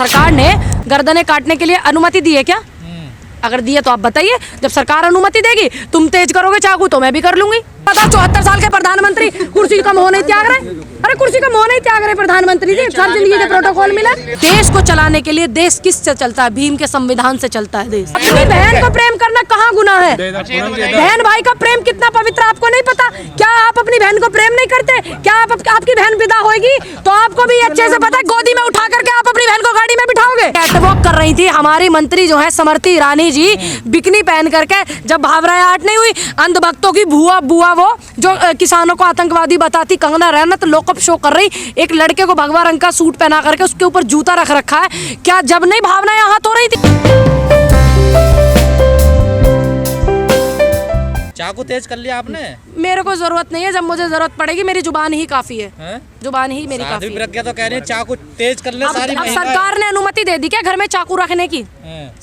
सरकार ने गर्दनें काटने के लिए अनुमति दी है क्या? अगर दी है तो आप बताइए। जब सरकार अनुमति देगी, तुम तेज करोगे चाकू तो मैं भी कर लूंगी। पता 74 साल के प्रधानमंत्री कुर्सी का मोह नहीं त्याग रहे। अरे कुर्सी का मोह नहीं त्याग रहे प्रधानमंत्री जी, सारी जिंदगी के प्रोटोकॉल मिला। देश को चलाने के लिए देश किससे चलता है? भीम के संविधान से चलता है देश। अपनी बहन को प्रेम करना कहाँ गुनाह है? बहन भाई का प्रेम कितना पवित्र आपको नहीं पता? क्या आप अपनी बहन को प्रेम नहीं करते? क्या आपकी बहन विदा होगी तो आपको भी अच्छे से पता है, गोदी में उठा करके आप अपनी बहन को गाड़ी में बिठाओगे। कैटवॉक कर रही थी हमारी मंत्री जो है स्मृति ईरानी जी, बिकनी पहन करके। जब भावरायाट नहीं हुई, अंधभक्तों की बुआ वो जो किसानों को आतंकवादी बताती, कंगना रनौत लोकअप शो कर रही, एक लड़के को भगवा रंग का सूट पहना करके उसके ऊपर जूता रख रखा है। क्या जब नहीं भावना यहाँ हो रही थी? चाकू तेज कर लिया आपने? मेरे को जरूरत नहीं है, जब मुझे जरूरत पड़ेगी मेरी जुबान ही काफी है। जुबान ही मेरी काफी है। प्रज्ञा तो कह रही है चाकू तेज कर ले। सारी अब सरकार ने अनुमति दे दी क्या घर में चाकू रखने की?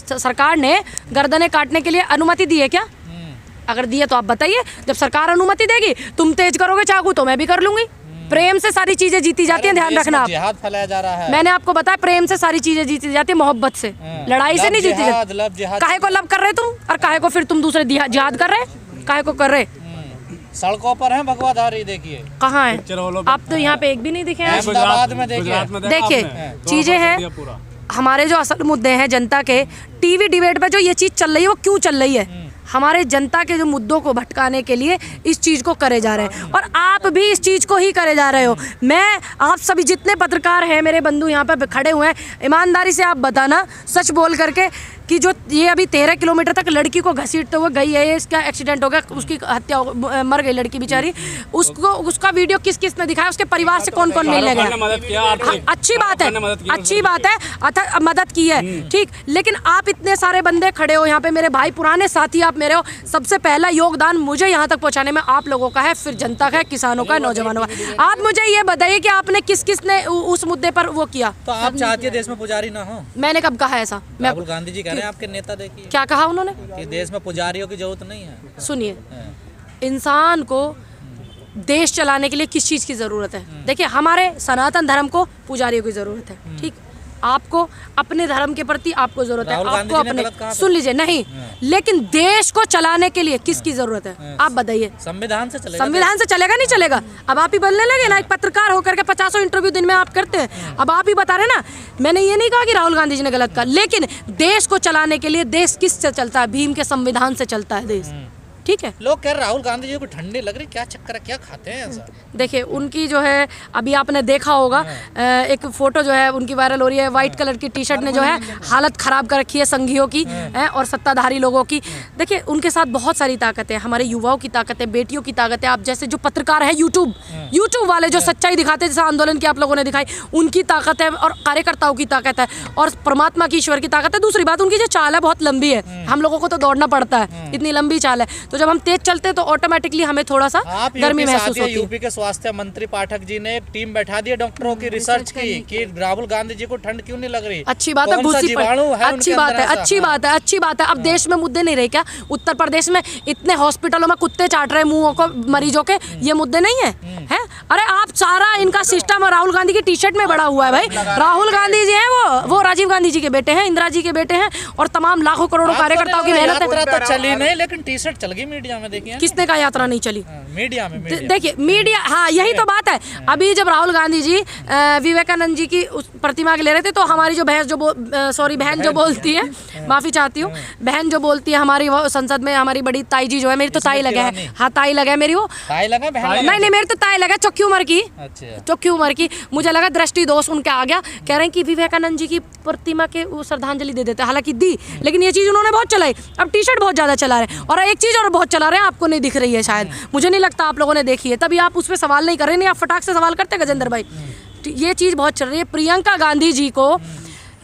सरकार ने गर्दनें काटने के लिए अनुमति दी है क्या? अगर दी है तो आप बताइए। जब सरकार अनुमति देगी, तुम तेज करोगे चाकू तो मैं भी कर लूंगी। प्रेम से सारी चीजें जीती जाती हैं, ध्यान रखना आप। जिहाद फैलाया जा रहा है। मैंने आपको बताया, प्रेम से सारी चीजें जीती जाती है, मोहब्बत से, लड़ाई से नहीं जीती जाती। काहे को लब कर रहे तुम, और काहे को फिर तुम दूसरे जिहाद कर रहे? काहे को कर रहे? सड़कों पर है भगवाधारी, देखिए कहाँ है? आप तो यहाँ पे एक भी नहीं दिखे हैं। अहमदाबाद में देखिए चीजें हैं हमारे जो असल मुद्दे हैं जनता के। टीवी डिबेट पे जो ये चीज चल रही है वो क्यों चल रही है? हमारे जनता के जो मुद्दों को भटकाने के लिए इस चीज़ को करे जा रहे हैं, और आप भी इस चीज़ को ही करे जा रहे हो। मैं आप सभी जितने पत्रकार हैं, मेरे बंधु यहाँ पे खड़े हुए हैं, ईमानदारी से आप बताना सच बोल करके कि जो ये अभी 13 किलोमीटर तक लड़की को घसीटते हुए गई है, इसका एक्सीडेंट हो गया, उसकी हत्या मर गई लड़की बेचारी, उसका वीडियो किस किस ने दिखाया, उसके परिवार से कौन कौन मिलने गया? अच्छी बात है, अच्छी बात है, मदद की है, ठीक। लेकिन आप इतने सारे बंदे खड़े हो यहाँ पे, मेरे भाई पुराने साथी आप मेरे हो। सबसे पहला योगदान मुझे यहाँ तक पहुँचाने में आप लोगों का है, फिर जनता का है, किसानों का, नौजवानों का। आप मुझे ये बताइए कि आपने किस किस ने उस मुद्दे पर वो किया? तो आप चाहती है देश में पुजारी ना हो? मैंने कब कहा ऐसा? राहुल गांधी जी कह रहे हैं, आपके नेता देखिए क्या कहा उन्होंने कि देश में पुजारियों की जरूरत नहीं है। सुनिए, इंसान को देश चलाने के लिए किस चीज़ की ज़रूरत है? देखिए, हमारे सनातन धर्म को पुजारियों की ज़रूरत है, ठीक। आपको अपने धर्म के प्रति आपको जरूरत है, आपको अपने, सुन लीजिए, नहीं, लेकिन देश को चलाने के लिए किसकी जरूरत है? आप बताइए। संविधान से चलेगा? संविधान से चलेगा, नहीं चलेगा? अब आप ही बोलने लगे ना, एक पत्रकार होकर के 50 इंटरव्यू दिन में आप करते हैं। अब आप ही बता रहे ना, मैंने ये नहीं कहा कि राहुल गांधी जी ने गलत कहा, लेकिन देश को चलाने के लिए देश किससे चलता है? भीम के संविधान से चलता है देश, ठीक है। लोग कह रहे राहुल गांधी जी को ठंडी लग रही, क्या चक्कर है, क्या खाते हैं ऐसा? देखिए, उनकी जो है, अभी आपने देखा होगा एक फोटो जो है उनकी वायरल हो रही है, व्हाइट कलर की टी शर्ट ने जो है हालत खराब कर रखी है संघियों की और सत्ताधारी लोगों की। देखिए, उनके साथ बहुत सारी ताकत है, हमारे युवाओं की ताकत है, बेटियों की ताकत है। आप जैसे जो पत्रकार है, यूट्यूब वाले जो सच्चाई दिखाते हैं, जैसे आंदोलन की आप लोगों ने दिखाई, उनकी ताकत है, और कार्यकर्ताओं की ताकत है, और परमात्मा की, ईश्वर की ताकत है। दूसरी बात, उनकी जो चाल है बहुत लंबी है, हम लोगों को तो दौड़ना पड़ता है, इतनी लंबी चाल है, तो जब हम तेज चलते तो ऑटोमेटिकली हमें थोड़ा सा गर्मी महसूस होती है। यूपी के स्वास्थ्य मंत्री पाठक जी ने एक टीम बैठा दी है डॉक्टरों की रिसर्च की कि राहुल गांधी जी को ठंड क्यों नहीं लग रही। अच्छी बात है, अच्छी बात है, अच्छी बात है, अच्छी बात है। अब देश में मुद्दे नहीं रहे क्या? उत्तर प्रदेश में इतने हॉस्पिटलों में कुत्ते चाट रहे मुंहों को मरीजों के, ये मुद्दे नहीं है? हैं? अरे आप सारा इनका सिस्टम राहुल गांधी की टी शर्ट में बड़ा हुआ है भाई। राहुल गांधी जी हैं, वो राजीव गांधी जी के बेटे हैं, इंदिरा जी के बेटे हैं, और तमाम लाखों करोड़ों कार्यकर्ताओं की मेहनत है। यात्रा तो चली नहीं, लेकिन टी शर्ट चल गई मीडिया में, देखिए। किसने कहा यात्रा नहीं चली? मीडिया में। देखिए, मीडिया, हाँ, यही तो बात है। अभी जब राहुल गांधी जी विवेकानंद जी की उस प्रतिमा के ले रहे थे, तो हमारी जो बहन जो बोलती है, माफी चाहती हूँ, बहन जो बोलती है हमारी, वो संसद में हमारी बड़ी ताई जी जो है, मेरी तो ताई लगा है, हाँ ताई लगा है मेरी, वो ताई लगा, नहीं मेरी तो ताई लगा, चौकी उम्र की, चौकी उम्र की। मुझे लगा दृष्टि दोष उनके आ गया, कह रहे हैं कि विवेकानंद जी की प्रतिमा के वो श्रद्धांजलि दे देते, हालांकि दी, लेकिन ये चीज उन्होंने बहुत चलाई। अब टी शर्ट बहुत ज्यादा चला रहे हैं, और एक चीज और बहुत चला रहे हैं, आपको नहीं दिख रही है शायद, मुझे नहीं लगता आप लोगों ने देखी है, तभी आप उस पर सवाल नहीं कर रहे। नहीं, आप फटाक से सवाल करते गजेंद्र भाई। ये चीज बहुत चल रही है। प्रियंका गांधी जी को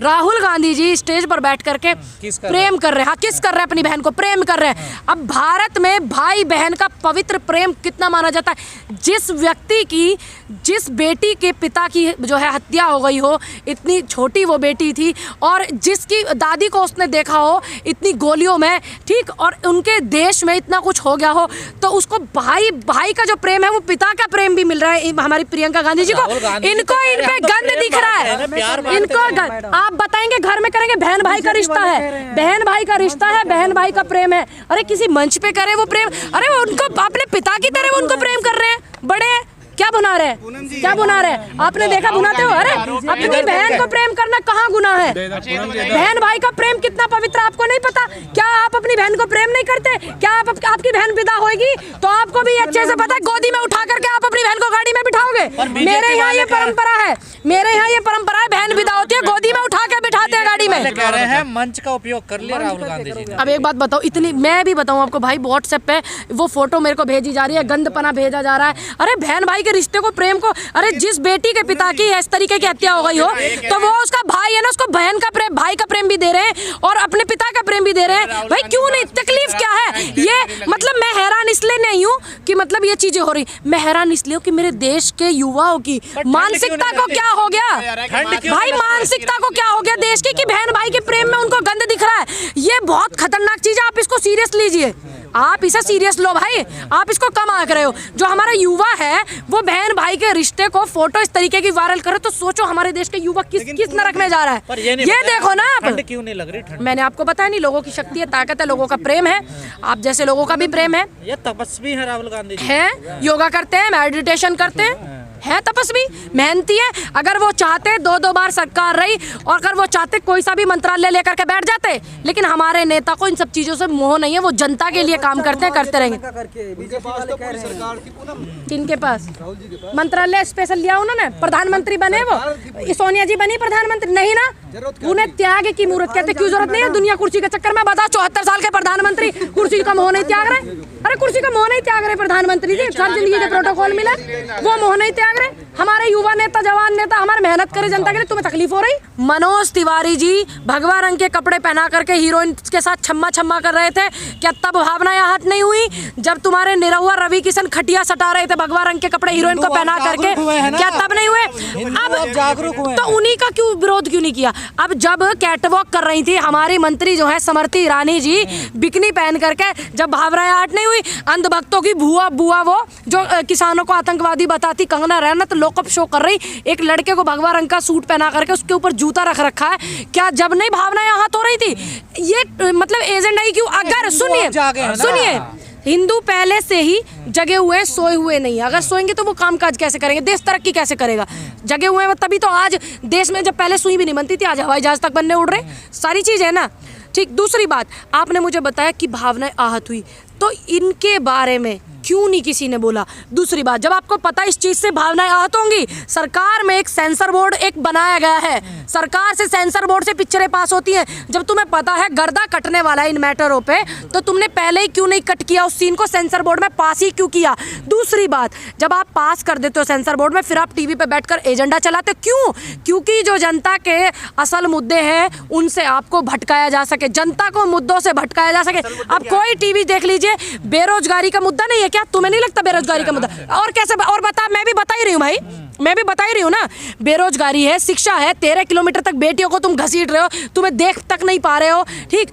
राहुल गांधी जी स्टेज पर बैठ करके प्रेम कर रहे हैं, हाँ, किस कर रहे हैं, अपनी बहन को प्रेम कर रहे हैं। अब भारत में भाई बहन का पवित्र प्रेम कितना माना जाता है? जिस व्यक्ति की, जिस बेटी के पिता की जो है हत्या हो गई हो, इतनी छोटी वो बेटी थी, और जिसकी दादी को उसने देखा हो इतनी गोलियों में, ठीक, और उनके देश में इतना कुछ हो गया हो, तो उसको भाई का जो प्रेम है वो पिता का प्रेम भी मिल रहा है हमारी प्रियंका गांधी जी को। इनको इन पे गंद दिख रहा है, इनको आप आप बताएंगे घर में करेंगे, बहन भाई का रिश्ता है, बहन भाई का रिश्ता है, बहन भाई का प्रेम है। अरे किसी मंच पे करे वो प्रेम, अरे वो उनको अपने पिता की तरह वो उनको प्रेम कर रहे हैं, बड़े क्या बुना रहे हैं, क्या बुना रहे हैं? आपने देखा बुनाते हो? अरे अपनी बहन को प्रेम करना कहाँ गुनाह है? बहन भाई का प्रेम कितना पवित्र आपको नहीं पता? क्या आप अपनी बहन को प्रेम नहीं करते? क्या आपकी बहन विदा होगी तो आपको भी अच्छे से पता है, गोदी में उठा करके आप अपनी बहन को गाड़ी में बिठाओगे? मेरे यहाँ ये परंपरा है, मेरे यहाँ ये परंपरा है, बहन विदा होती है गोदी में उठा के बिठाते हैं गाड़ी में। कह रहे हैं मंच का उपयोग कर लिया राहुल गांधी जी ने। अब एक बात बताओ, इतनी मैं भी बताऊं आपको भाई, व्हाट्सएप पे वो फोटो मेरे को भेजी जा रही है, गंदपना भेजा जा रहा है। अरे बहन भाई के रिश्ते को, प्रेम को, अरे जिस बेटी के पिता की इस तरीके की हत्या हो गई हो तो वो उसका भाई है ना, उसको बहन का प्रेम, भाई का प्रेम भी दे रहे हैं और अपने पिता का प्रेम भी दे रहे हैं। भाई क्यों नहीं, तकलीफ क्या है? ये मतलब मैं हैरान इसलिए नहीं हूँ कि मतलब ये चीजें हो रही, मैं हैरान इसलिए हूँ कि मेरे देश के युवाओं की मानसिकता को क्या हो गया भाई, मानसिकता को क्या हो गया देश की, कि बहन भाई के प्रेम में उनको गंद दिख रहा है। ये बहुत खतरनाक चीज है, आप इसको सीरियस लीजिए, आप इसे सीरियस लो भाई, आप इसको कम आंक रहे हो। जो हमारा युवा है वो बहन भाई के रिश्ते को फोटो इस तरीके की वायरल करे तो सोचो हमारे देश के युवक किस नरक में जा रहा है। ये देखो ना आप, क्यों नहीं लग रही? मैंने आपको बताया नहीं, लोगों की शक्ति है, ताकत है, लोगों का प्रेम है, आप जैसे लोगों का भी प्रेम है। ये तपस्वी है राहुल गांधी जी, है, योगा करते हैं, मेडिटेशन करते है तपस्वी, मेहनती है। अगर वो चाहते 2-2 बार सरकार रही और अगर वो चाहते कोई सा भी मंत्रालय लेकर के बैठ जाते, लेकिन हमारे नेता को इन सब चीजों से मोह नहीं है, वो जनता के लिए काम करते हैं, करते रहेंगे। किनके पास मंत्रालय स्पेशल लिया उन्होंने? प्रधानमंत्री बने वो, सोनिया जी बनी प्रधानमंत्री नहीं ना, उन्हें त्याग की मूर्त कहते। क्यों जरूरत नहीं है दुनिया कुर्सी के चक्कर में? बताओ 74 साल के प्रधानमंत्री कुर्सी का मोह नहीं त्याग रहे? अरे कुर्सी का मोह नहीं त्याग रहे प्रधानमंत्री जी, सारी जिंदगी जो प्रोटोकॉल मिला वो मोह नहीं त्याग रहे। हमारे युवा नेता, जवान नेता हमारे मेहनत करे जनता के लिए, तुम्हें तकलीफ हो रही? मनोज तिवारी जी भगवा रंग के कपड़े पहना करके हीरोइन के साथ छम्मा छम्मा कर रहे थे, क्या तब भावनाएं आहत नहीं हुई? जब तुम्हारे निरहुआ रवि किशन खटिया सटा रहे थे भगवा रंग के कपड़े हीरोइन को पहना करके, क्या तब नहीं हुए? अब जागरूक हुए तो उन्हीं का क्यों विरोध क्यों नहीं किया? अब जब कैटवॉक कर रही थी हमारी मंत्री जो है स्मृति ईरानी जी, बिकनी पहन करके, जब भावनाएं आहत नहीं हुई? अंधभक्तों की बुआ वो जो किसानों को आतंकवादी बताती कंगना रनौत लोकअप शो कर रही, एक लड़के को भगवा रंग का सूट पहना करके उसके ऊपर जूता रख रखा है, क्या जब नहीं भावनाएं आहत हो रही थी? ये मतलब एजेंडा ही क्यों? अगर सुनिए, हिंदू पहले से ही जगे हुए हैं, सोए हुए नहीं। अगर सोएंगे तो वो कामकाज कैसे करेंगे, देश तरक्की कैसे करेगा? जगे हुए हैं तभी तो आज देश में, जब पहले सुई भी नहीं बनती थी आज हवाई जहाज तक बनने उड़ रहे, सारी चीज है ना। ठीक, दूसरी बात, आपने मुझे बताया कि भावनाएं आहत हुई, तो इनके बारे में क्यों नहीं किसी ने बोला? दूसरी बात, जब आपको पता इस चीज से भावनाएं आहत होंगी, सरकार में एक सेंसर बोर्ड एक बनाया गया है, सरकार से सेंसर बोर्ड से पिक्चरें पास होती हैं। जब तुम्हें पता है गर्दा कटने वाला है इन मैटरों पे, तो तुमने पहले ही क्यों नहीं कट किया उस सीन को, सेंसर बोर्ड में पास ही क्यों किया? दूसरी बात, जब आप पास कर देते हो सेंसर बोर्ड में, फिर आप टीवी पे बैठकर एजेंडा चलाते हो, क्यों? क्योंकि जो जनता के असल मुद्दे हैं उनसे आपको भटकाया जा सके, जनता को मुद्दों से भटकाया जा सके। अब कोई टीवी देख लीजिए, बेरोजगारी का मुद्दा नहीं है क्या? तुम्हें नहीं लगता बेरोजगारी का मुद्दा? और कैसे? और बता, मैं भी बता ही रही हूँ भाई, मैं भी बता ही रही हूँ ना, बेरोजगारी है, शिक्षा है, 13 किलोमीटर तक बेटियों को तुम घसीट रहे हो, तुम्हें देख तक नहीं पा रहे हो। ठीक,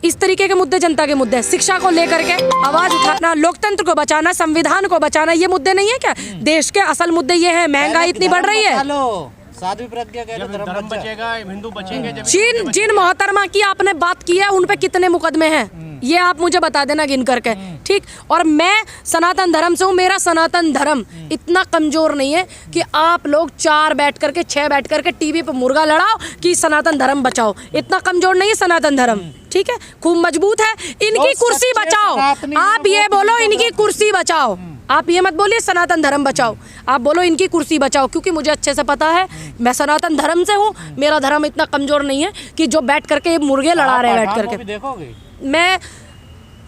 इस तरीके के मुद्दे जनता के मुद्दे हैं। शिक्षा को लेकर के आवाज उठाना, लोकतंत्र को बचाना, संविधान को बचाना, ये मुद्दे नहीं है क्या? देश के असल मुद्दे ये हैं, महंगाई इतनी बढ़ रही है, साध्वी प्रज्ञा कह रहे धर्म बचेगा, हिंदू बचेंगे। जिन मोहतरमा की आपने बात की है उन पे कितने मुकदमे हैं ये आप मुझे बता देना गिन करके, ठीक? और मैं सनातन धर्म से हूँ, मेरा सनातन धर्म इतना कमजोर नहीं है कि आप लोग 4 बैठ करके 6 बैठ करके टीवी पे मुर्गा लड़ाओ कि सनातन धर्म बचाओ, इतना कमजोर नहीं है सनातन धर्म, ठीक है? खूब मजबूत है। इनकी कुर्सी बचाओ, आप ये बोलो इनकी कुर्सी बचाओ, आप ये मत बोलिए सनातन धर्म बचाओ, आप बोलो इनकी कुर्सी बचाओ, क्योंकि मुझे अच्छे से पता है मैं सनातन धर्म से हूँ, मेरा धर्म इतना कमजोर नहीं है कि जो बैठ करके मुर्गे लड़ा रहे हैं बैठ करके। देखोगे मैं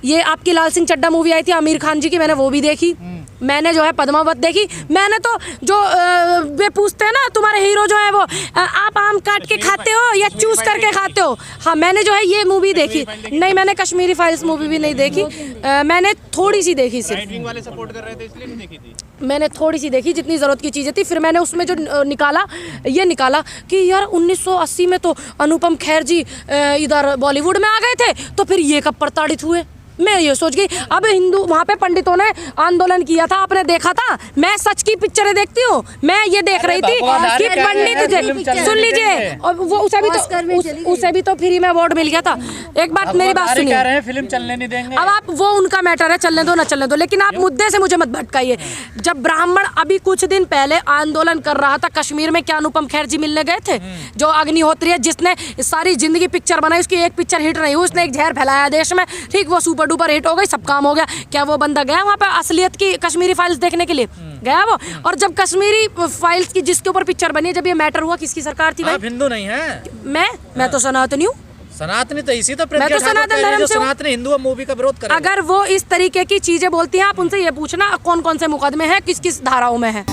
ये आपकी लाल सिंह चड्ढा मूवी आई थी आमिर खान जी की, मैंने वो भी देखी, मैंने जो है पद्मावत देखी, मैंने तो जो वे पूछते हैं ना तुम्हारे हीरो जो है वो आप आम काट के खाते हो या चूस करके खाते हो, हाँ मैंने जो है ये मूवी देखी। नहीं, मैंने कश्मीरी फाइल्स मूवी भी नहीं देखी, मैंने थोड़ी सी देखी, सिर्फ वाले सपोर्ट कर रहे थे इसलिए नहीं देखी थी, मैंने थोड़ी सी देखी जितनी ज़रूरत की चीज़ें थी। फिर मैंने उसमें जो ये निकाला कि यार 1980 में तो अनुपम खेर जी इधर बॉलीवुड में आ गए थे, तो फिर ये कब प्रताड़ित हुए? मैं ये सोच गई अब हिंदू वहाँ पे पंडितों ने आंदोलन किया था, आपने देखा था। मैं सच की पिक्चरें देखती हूँ, मैं ये देख रही थी कि पंडित सुन लीजिए, और वो उसे भी तो फ्री में अवार्ड मिल गया था। एक बात मेरी बात सुनिए, कह रहे हैं फिल्म चलने नहीं देंगे। अब आप वो उनका मैटर है, चलने दो ना चलने दो, लेकिन आप मुद्दे से मुझे मत भटकाइए। जब ब्राह्मण अभी कुछ दिन पहले आंदोलन कर रहा था कश्मीर में, क्या अनुपम खेर जी मिलने गए थे? जो अग्निहोत्री है, जिसने सारी जिंदगी पिक्चर बनाई, उसकी एक पिक्चर हिट नहीं हुई, उसने एक जहर फैलाया देश में, ठीक, वो सुपर डुपर हिट हो गई, सब काम हो गया। क्या वो बंदा गया वहाँ पे असलियत की कश्मीरी फाइल्स देखने के लिए? गया वो? और जब कश्मीरी फाइल्स की जिसके ऊपर पिक्चर बनी, जब ये मैटर हुआ, किसकी सरकार थी भाई? आप हिंदू नहीं है? मैं तो सनातनी हूँ। सनातनी तो इसी तो मैं तो सनातन धर्म से सनातनी हिंदू मूवी का विरोध कर। अगर वो इस तरीके की चीजें बोलती हैं, आप उनसे ये पूछना कौन कौन से मुकदमे हैं, किस किस धाराओं में है।